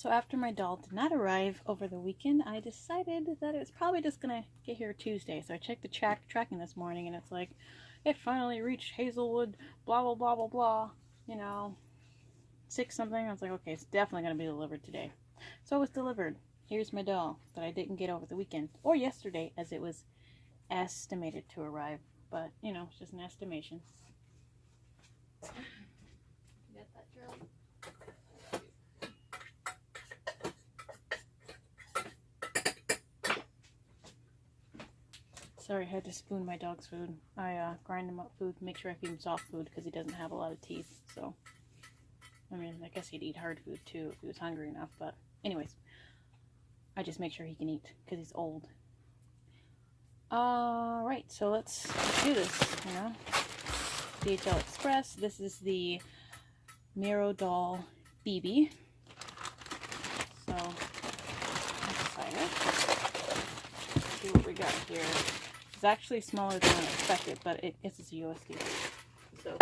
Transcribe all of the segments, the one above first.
So after my doll did not arrive over the weekend, I decided that it was probably just gonna get here Tuesday. So I checked the tracking this morning, and it's like, it finally reached Hazelwood, blah blah blah blah blah, you know, 6 something. I was like, okay, it's definitely gonna be delivered today. So it was delivered. Here's my doll that I didn't get over the weekend, or yesterday, as it was estimated to arrive. But, you know, it's just an estimation. You got that, Gerald? Sorry, I had to spoon my dog's food. I grind him up food, make sure I feed him soft food because he doesn't have a lot of teeth. So, I mean, I guess he'd eat hard food too if he was hungry enough. But anyways, I just make sure he can eat because he's old. Right, so let's do this, you know. DHL Express. This is the Mirodoll Bibi. So, I'm excited. Let's see what we got here. It's actually smaller than I expected, but it's a USD. So,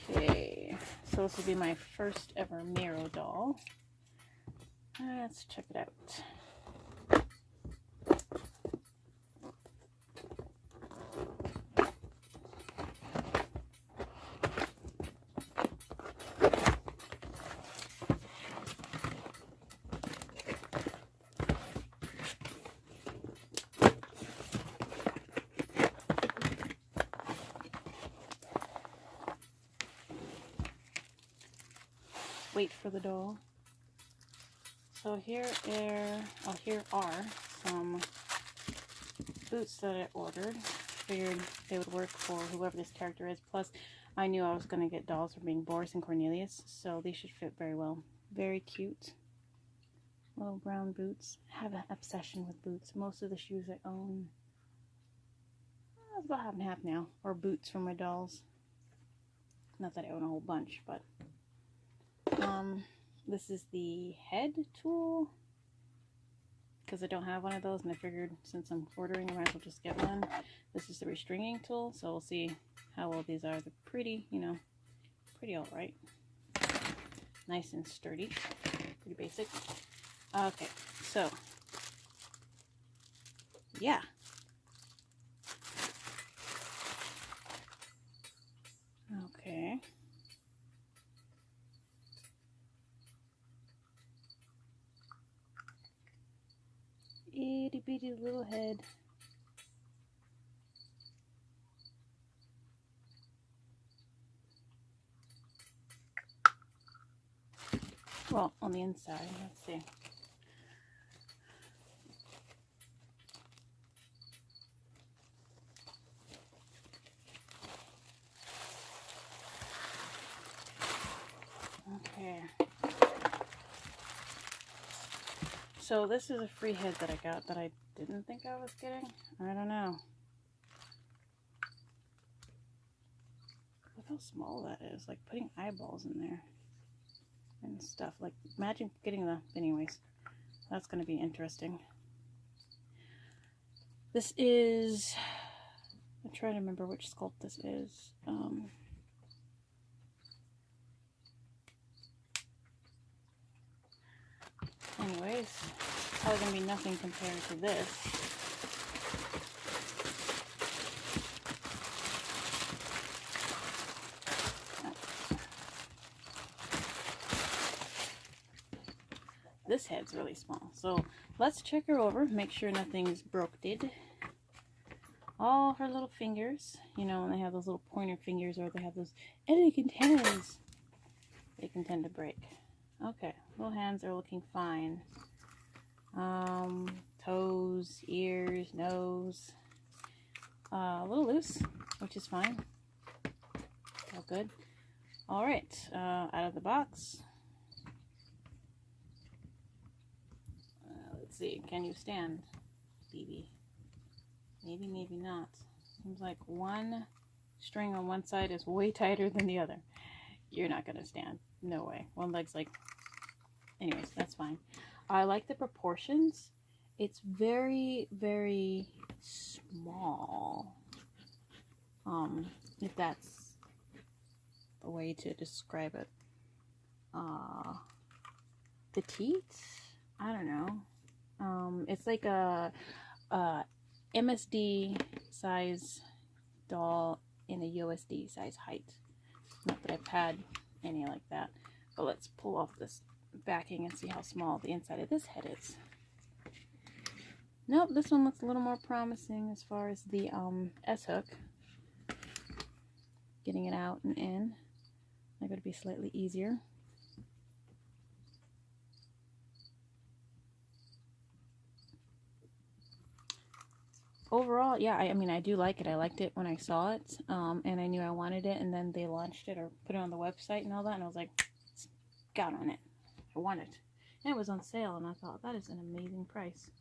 okay. So this will be my first ever Miro doll. Let's check it out. Wait for the doll. So here are some boots that I ordered. Figured they would work for whoever this character is. Plus, I knew I was going to get dolls for being Boris and Cornelius, so these should fit very well. Very cute. Little brown boots. I have an obsession with boots. Most of the shoes I own, it's about half and half now, are boots for my dolls. Not that I own a whole bunch, but this is the head tool, because I don't have one of those, and I figured since I'm ordering, I might as well just get one. This is the restringing tool, so we'll see how well these are. They're pretty, you know, pretty alright. Nice and sturdy. Pretty basic. Okay, so, yeah. Okay. Itty bitty little head. Well, on the inside, let's see. Okay. So this is a free head that I got that I didn't think I was getting. I don't know. Look how small that is. Like putting eyeballs in there and stuff. Like imagine getting the... Anyways, that's going to be interesting. This is... I'm trying to remember which Sculpt this is. Anyways, probably going to be nothing compared to this. This head's really small. So let's check her over, make sure nothing's broke-did. All her little fingers, you know, when they have those little pointer fingers, or they have those elegant hands, they can tend to break. Okay, little hands are looking fine. Toes, ears, nose, a little loose, which is fine. All good. All right, out of the box. Let's see, can you stand, Bibi? Maybe, maybe not. Seems like one string on one side is way tighter than the other. You're not gonna stand. No way. One leg's like... Anyways, that's fine. I like the proportions. It's very, very small. If that's the way to describe it. petite. I don't know. It's like a MSD size doll in a USD size height. Not that I've had any like that, but let's pull off this backing and see how small the inside of this head is. Nope, this one looks a little more promising as far as the S-hook. Getting it out and in. That would be slightly easier. Overall, yeah, I mean, I do like it. I liked it when I saw it, and I knew I wanted it, and then they launched it or put it on the website and all that, and I was like, got on it. I want it. And it was on sale, and I thought, that is an amazing price.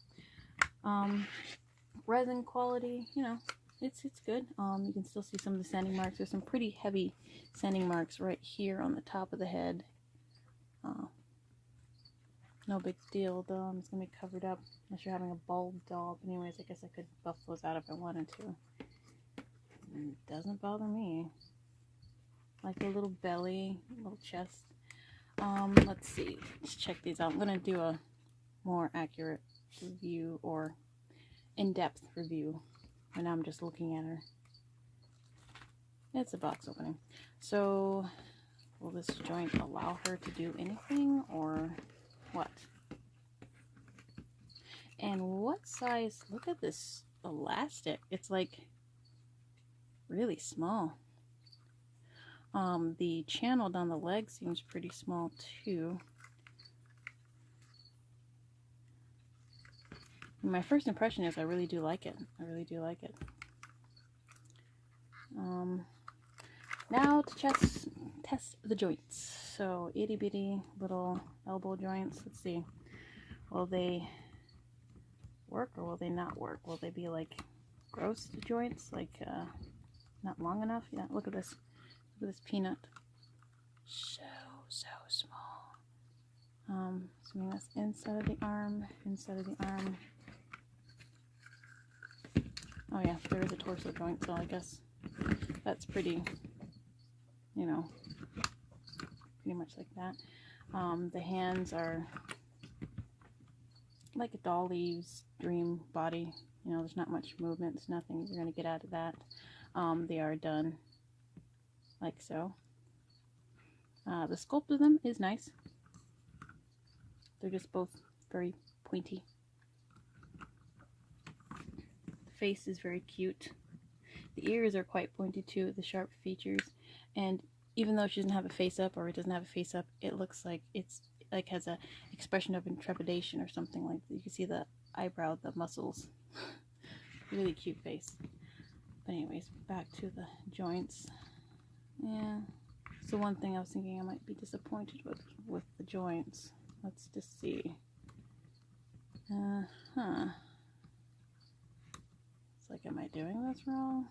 Resin quality, you know, it's good. You can still see some of the sanding marks. There's some pretty heavy sanding marks right here on the top of the head. No big deal though. I'm just gonna be covered up unless you're having a bald doll. But anyways, I guess I could buff those out if I wanted to. It doesn't bother me. Like a little belly, little chest. Let's see. Let's check these out. I'm gonna do a more accurate review or in-depth review when I'm just looking at her. It's a box opening. So, will this joint allow her to do anything or what? And what size? Look at this elastic. It's like really small. The channel down the leg seems pretty small too. My first impression is I really do like it. I really do like it. Now to test the joints. So itty bitty little elbow joints. Let's see. Will they work or will they not work? Will they be like gross joints? Like not long enough? Yeah, look at this. Look at this peanut. So small. Assuming that's inside of the arm. Inside of the arm. Oh yeah, there is a torso joint, so I guess that's pretty, you know, pretty much like that. The hands are like a doll leaves dream body. You know, there's not much movement. There's nothing you're going to get out of that. They are done like so. The sculpt of them is nice. They're just both very pointy. Face is very cute. The ears are quite pointy too, the sharp features, and even though she doesn't have a face up or it doesn't have a face up, it looks like it's like has a expression of intrepidation or something. Like you can see the eyebrow, the muscles. Really cute face. But anyways, back to the joints. Yeah, so one thing I was thinking I might be disappointed with the joints. Let's just see. It's like, am I doing this wrong?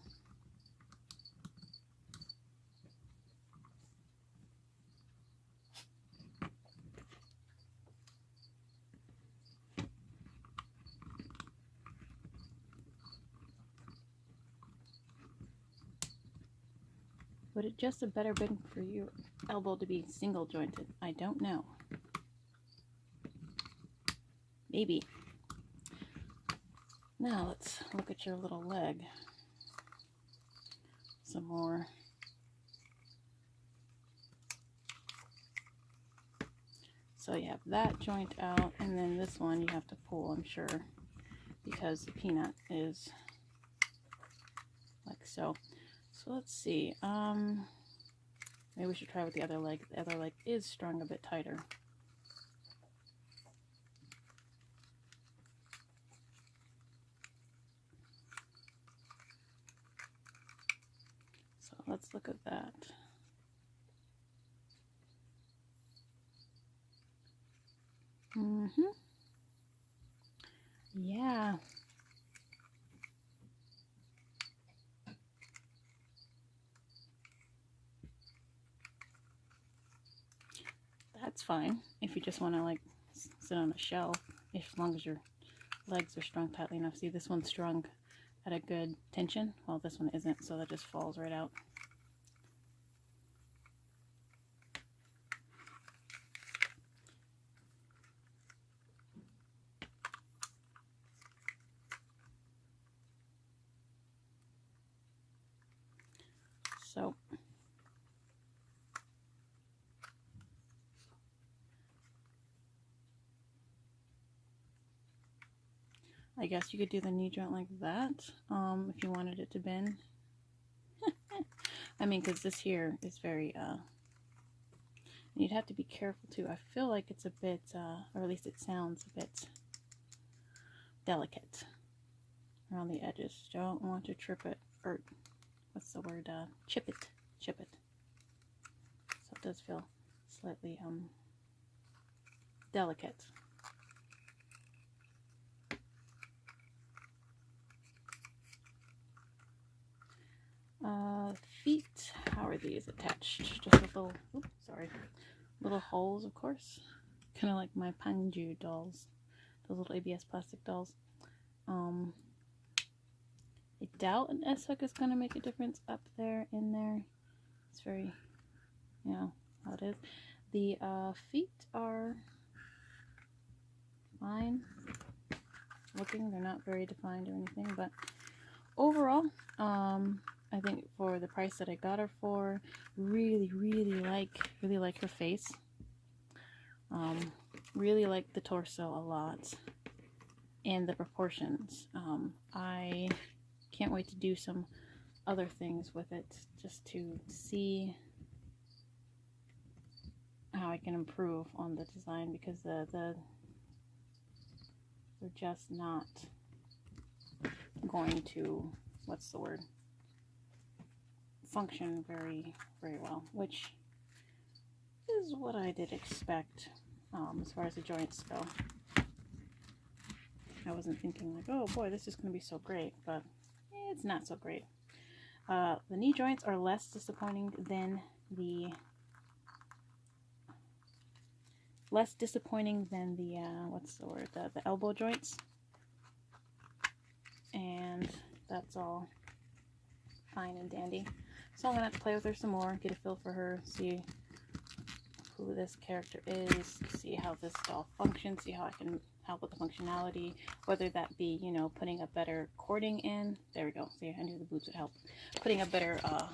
Would it just have better been for your elbow to be single jointed? I don't know. Maybe. Now let's look at your little leg some more. So you have that joint out, and then this one you have to pull, I'm sure, because the peanut is like so. So let's see. Maybe we should try with the other leg. The other leg is strung a bit tighter. So let's look at that. Yeah. That's fine if you just want to like sit on a shelf, as long as your legs are strung tightly enough. See, this one's strung at a good tension, while this one isn't, so that just falls right out. I guess you could do the knee joint like that, if you wanted it to bend. I mean, because this here is very, you'd have to be careful too. I feel like it's a bit, or at least it sounds a bit delicate around the edges. Don't want to trip it, or what's the word, chip it. So it does feel slightly, delicate. Feet, how are these attached? Just with little, oops, sorry, little holes, of course. Kind of like my Panju dolls, those little ABS plastic dolls. I doubt an S-hook is going to make a difference up there, in there. It's very, you know, how it is. The feet are fine looking. They're not very defined or anything, but overall, I think for the price that I got her for, really like her face. Really like the torso a lot, and the proportions. I can't wait to do some other things with it, just to see how I can improve on the design, because they're just not going to, what's the word, function very well, which is what I did expect, as far as the joints go. I wasn't thinking like, oh boy, this is going to be so great, but it's not so great. The knee joints are less disappointing than the what's the word, the elbow joints, and that's all fine and dandy. So I'm gonna have to play with her some more, get a feel for her, see who this character is, see how this doll functions, see how I can help with the functionality, whether that be, you know, putting a better cording in. There we go. See, I knew the boots would help. Putting a better, a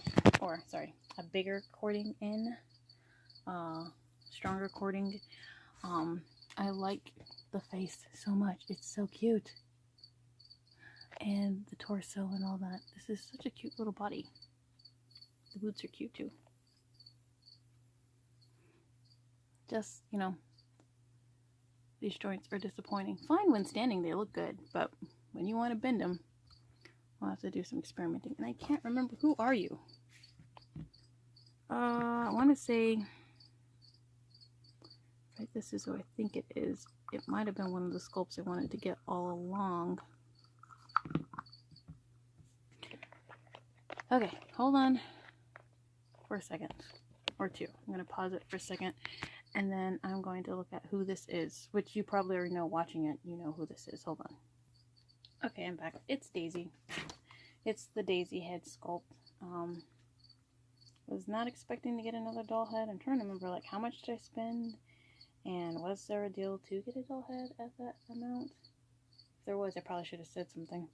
bigger cording in, stronger cording. I like the face so much. It's so cute. And the torso and all that. This is such a cute little body. The boots are cute too. Just, you know, these joints are disappointing. Fine when standing, they look good, but when you want to bend them, we'll have to do some experimenting. And I can't remember, who are you? I want to say, right, this is who I think it is. It might have been one of the sculpts I wanted to get all along. Okay, hold on for a second, or two. I'm going to pause it for a second, and then I'm going to look at who this is, which you probably already know watching it. You know who this is. Hold on. Okay, I'm back. It's Daisy. It's the Daisy head sculpt. Was not expecting to get another doll head. I'm trying to remember, like, how much did I spend, and was there a deal to get a doll head at that amount? If there was, I probably should have said something.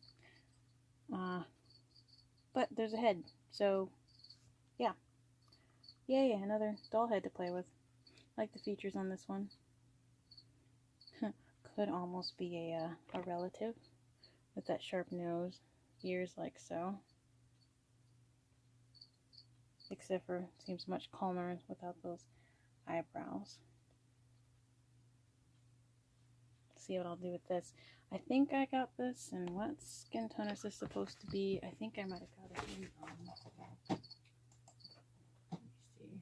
But there's a head, so yeah. Yay, another doll head to play with. Like the features on this one. Could almost be a relative with that sharp nose, ears like so. Except for, seems much calmer without those eyebrows. See what I'll do with this. I think I got this, and what skin tone is this supposed to be? I think I might have got it in, let me see.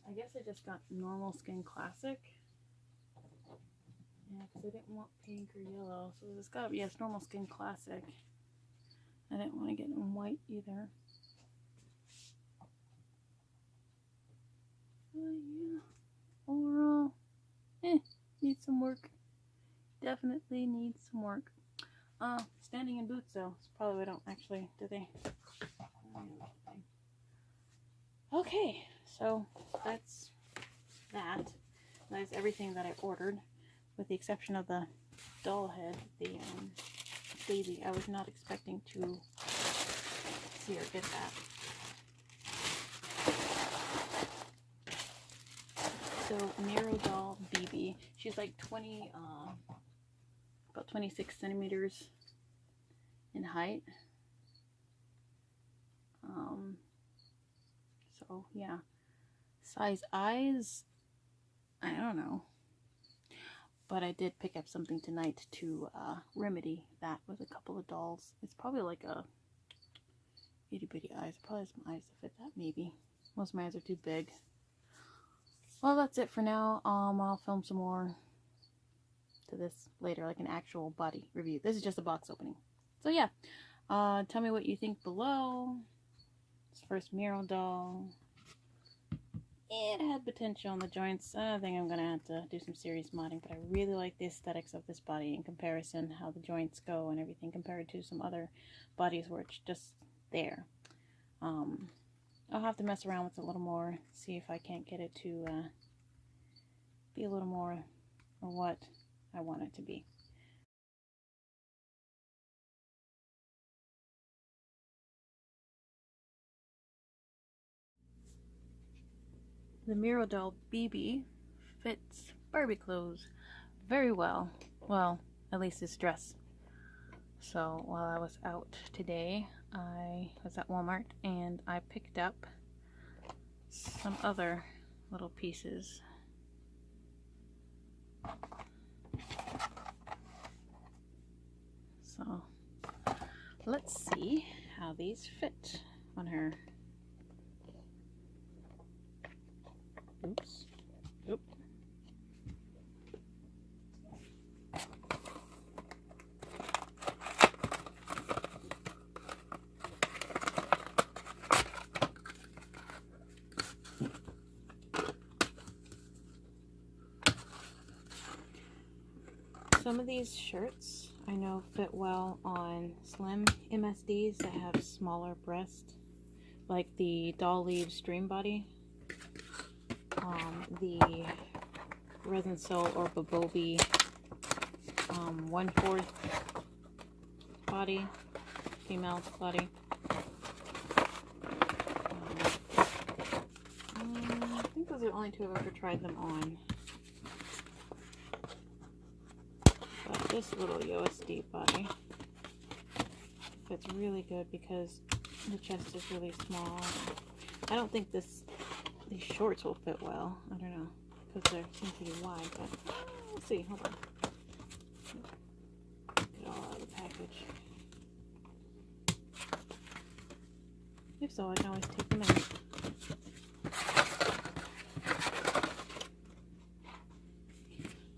I guess I just got normal skin classic. Yeah, because I didn't want pink or yellow. So it's got to be, yes, normal skin classic. I didn't want to get in white either. Yeah. Overall, needs some work. Definitely needs some work. Standing in boots though. It's probably why I don't actually, do they? Okay, so that's that. That is everything that I ordered, with the exception of the doll head, the baby. I was not expecting to see her get that. So Mirodoll Bibi, she's like about 26 centimeters in height. So yeah, size eyes, I don't know, but I did pick up something tonight to remedy that with a couple of dolls. It's probably like a itty bitty eyes. Probably some eyes to fit that, maybe. Most of my eyes are too big. Well, that's it for now. I'll film some more to this later, like an actual body review. This is just a box opening. So yeah, tell me what you think below. It's first Miro Doll. It had potential on the joints. I think I'm gonna have to do some serious modding, but I really like the aesthetics of this body in comparison, how the joints go and everything compared to some other bodies where it's just there. I'll have to mess around with it a little more, see if I can't get it to be a little more or what I want it to be. The Mirodoll Bibi fits Barbie clothes very well. Well, at least this dress. So while I was out today, I was at Walmart and I picked up some other little pieces. So let's see how these fit on her. Oops. Oop. Some of these shirts I know fit well on slim MSDs that have smaller breasts, like the Doll Leaves Dream Body, the Resin Soul or Bibi 1/4 body, female body. I think those are the only two I've ever tried them on. But this little USD body fits really good because the chest is really small. I don't think these shorts will fit well. I don't know, because they seem pretty wide, but we'll see. Hold on. Get it all out of the package. If so, I can always take them in.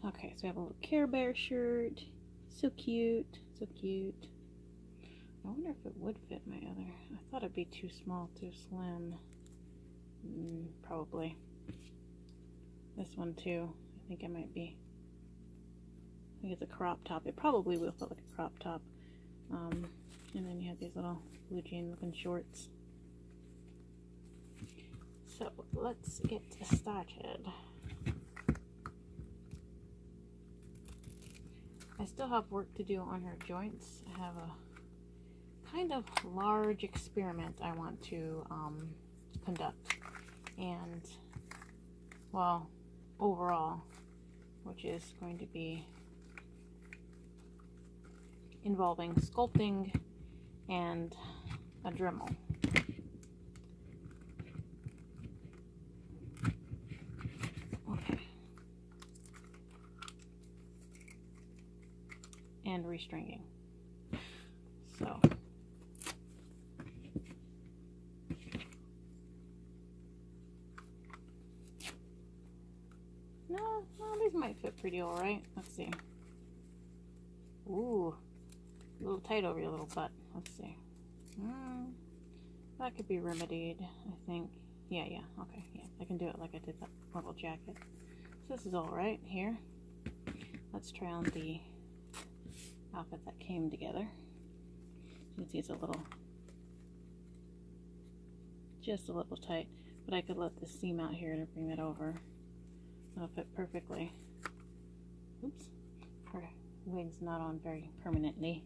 Okay, so we have a little Care Bear shirt. So cute. So cute. I wonder if it would fit my other. I thought it'd be too small, too slim. Probably. This one too. I think it might be. I think it's a crop top. It probably will fit like a crop top. And then you have these little blue jean looking shorts. So let's get started. I still have work to do on her joints. I have a kind of large experiment I want to conduct. And, well, overall, which is going to be involving sculpting and a Dremel. Okay. And restringing. So. No, these might fit pretty alright. Let's see. Ooh. A little tight over your little butt. Let's see. That could be remedied, I think. Yeah, okay, yeah. I can do it like I did that little jacket. So this is alright here. Let's try on the outfit that came together. You can see it's just a little tight, but I could let this seam out here to bring that over. That'll fit perfectly. Oops. wig's not on very permanently.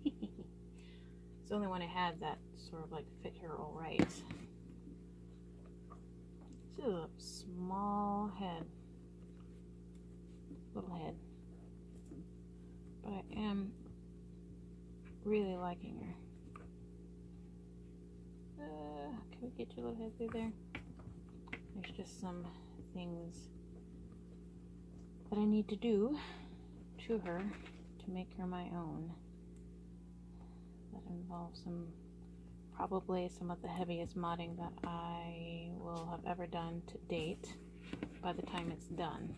It's the only one I had that sort of like fit her all right. She has a small head, little head, but I am really liking her. Can we get your little head through there? There's just some things that I need to do to her to make her my own. That involves probably some of the heaviest modding that I will have ever done to date by the time it's done.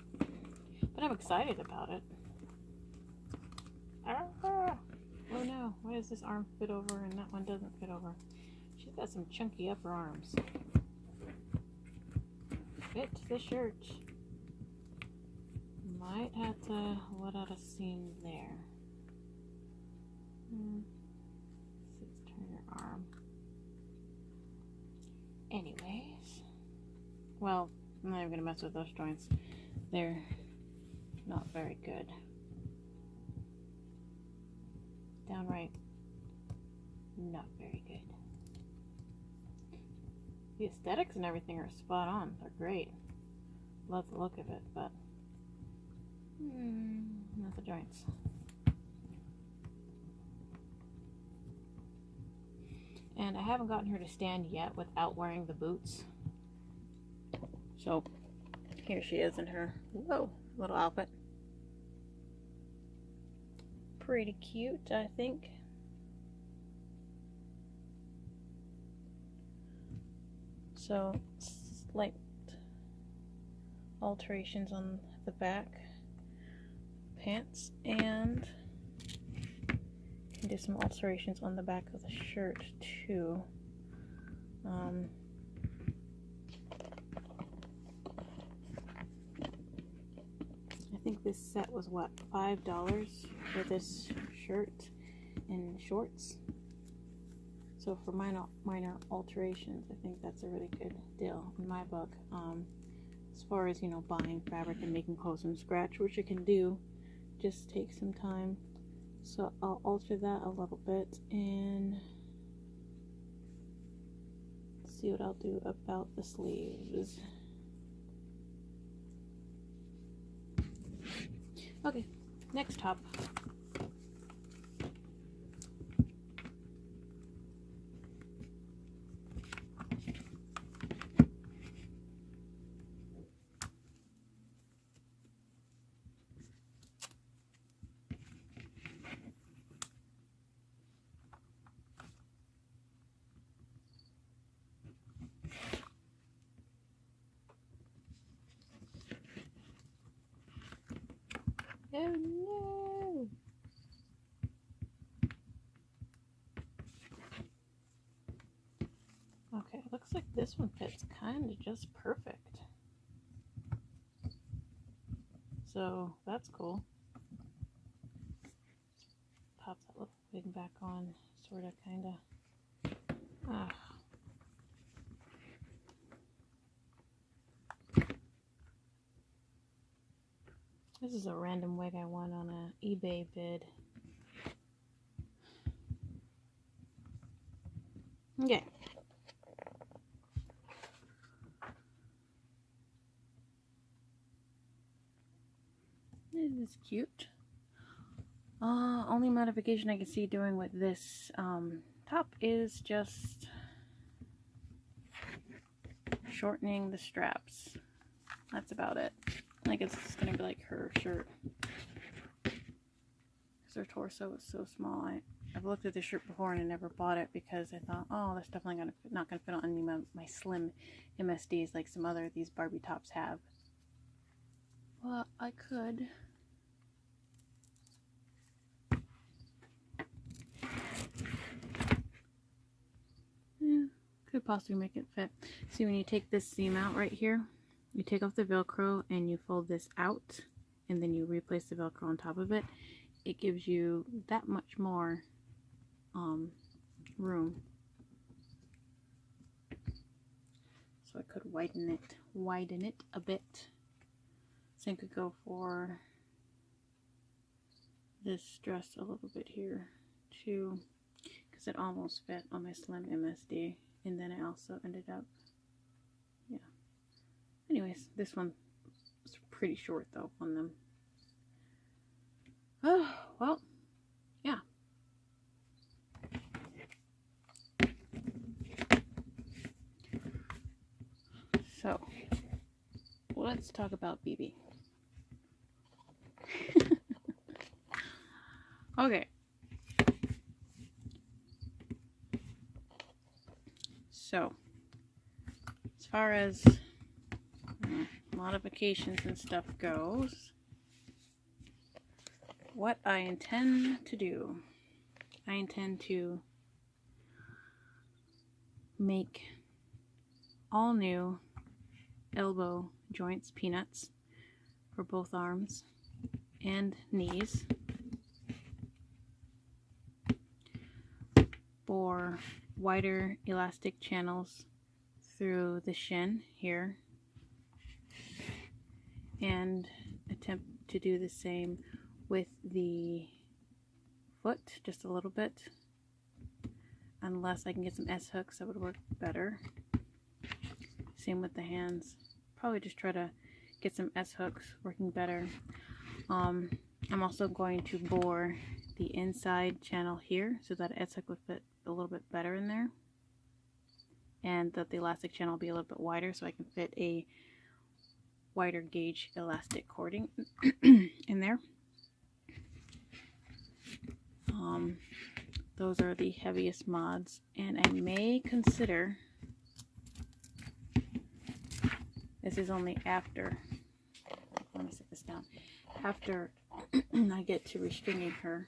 But I'm excited about it. Oh no, why does this arm fit over and that one doesn't fit over? She's got some chunky upper arms. Fit the shirt. Might have to let out a seam there. Let's turn her arm. Anyways, well, I'm not even gonna mess with those joints. They're not very good. Downright not very good. The aesthetics and everything are spot on. They're great. Love the look of it, but not the joints. And I haven't gotten her to stand yet without wearing the boots. So here she is in her little outfit. Pretty cute, I think. So slight alterations on the back pants, and can do some alterations on the back of the shirt too. I think this set was what, $5 for this shirt and shorts. So for minor alterations, I think that's a really good deal in my book. As far as, you know, buying fabric and making clothes from scratch, which you can do, just take some time. So I'll alter that a little bit and see what I'll do about the sleeves. Okay, next top. Oh no! Okay, looks like this one fits kind of just perfect. So that's cool. Pop that little wig back on, sort of, kind of. This is a random wig I won on an eBay bid. Okay. This is cute. Only modification I can see doing with this top is just shortening the straps. That's about it. Like, it's just gonna be like her shirt, because her torso is so small. I've looked at this shirt before and I never bought it because I thought, oh, that's definitely not gonna fit on any of my slim MSDs like some other of these Barbie tops have. Well, I could. Yeah, could possibly make it fit. See, when you take this seam out right here, you take off the Velcro and you fold this out, and then you replace the Velcro on top of it. It gives you that much more room. So I could widen it a bit. So I could go for this dress a little bit here too, because it almost fit on my slim MSD, and then I also ended up, yeah. Anyways, this one is pretty short though on them. Oh, well, yeah. So, let's talk about Bibi. Okay. So, as far as modifications and stuff goes, what I intend to do, I intend to make all new elbow joints, peanuts, for both arms and knees, for wider elastic channels through the shin here, and attempt to do the same with the foot just a little bit, unless I can get some S hooks that would work better. Same with the hands. Probably just try to get some S hooks working better. I'm also going to bore the inside channel here so that S hook would fit a little bit better in there, and that the elastic channel will be a little bit wider so I can fit a wider gauge elastic cording in there. Those are the heaviest mods, and I may consider, this is only after, let me set this down, after I get to restringing her,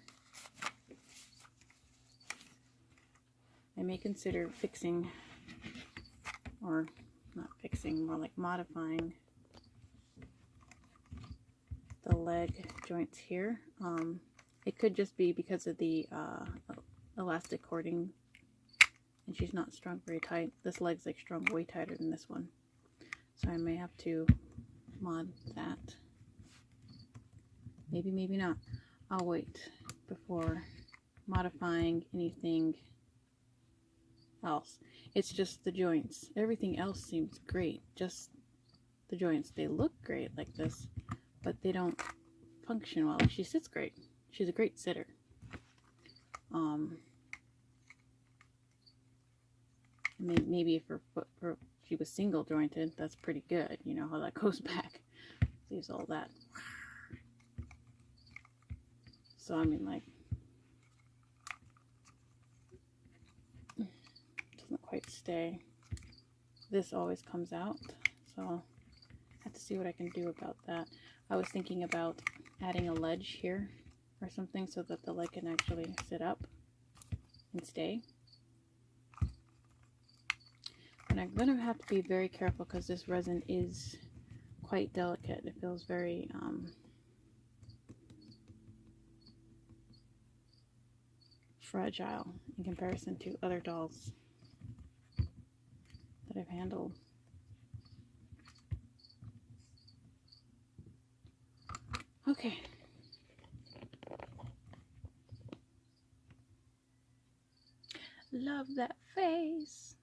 I may consider fixing, or not fixing, more like modifying the leg joints here. It could just be because of the elastic cording, and she's not strung very tight. This leg's like strung way tighter than this one, so I may have to mod that. Maybe, maybe not. I'll wait before modifying anything else. It's just the joints. Everything else seems great. Just the joints. They look great like this, but they don't function well. She sits great. She's a great sitter. Maybe if her foot, if she was single jointed, that's pretty good. You know how that goes back. Leaves all that. So I mean, like, doesn't quite stay. This always comes out, so I have to see what I can do about that. I was thinking about adding a ledge here or something so that the leg can actually sit up and stay. And I'm going to have to be very careful because this resin is quite delicate. It feels very fragile in comparison to other dolls that I've handled. Okay. Love that face.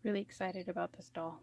Really excited about this doll.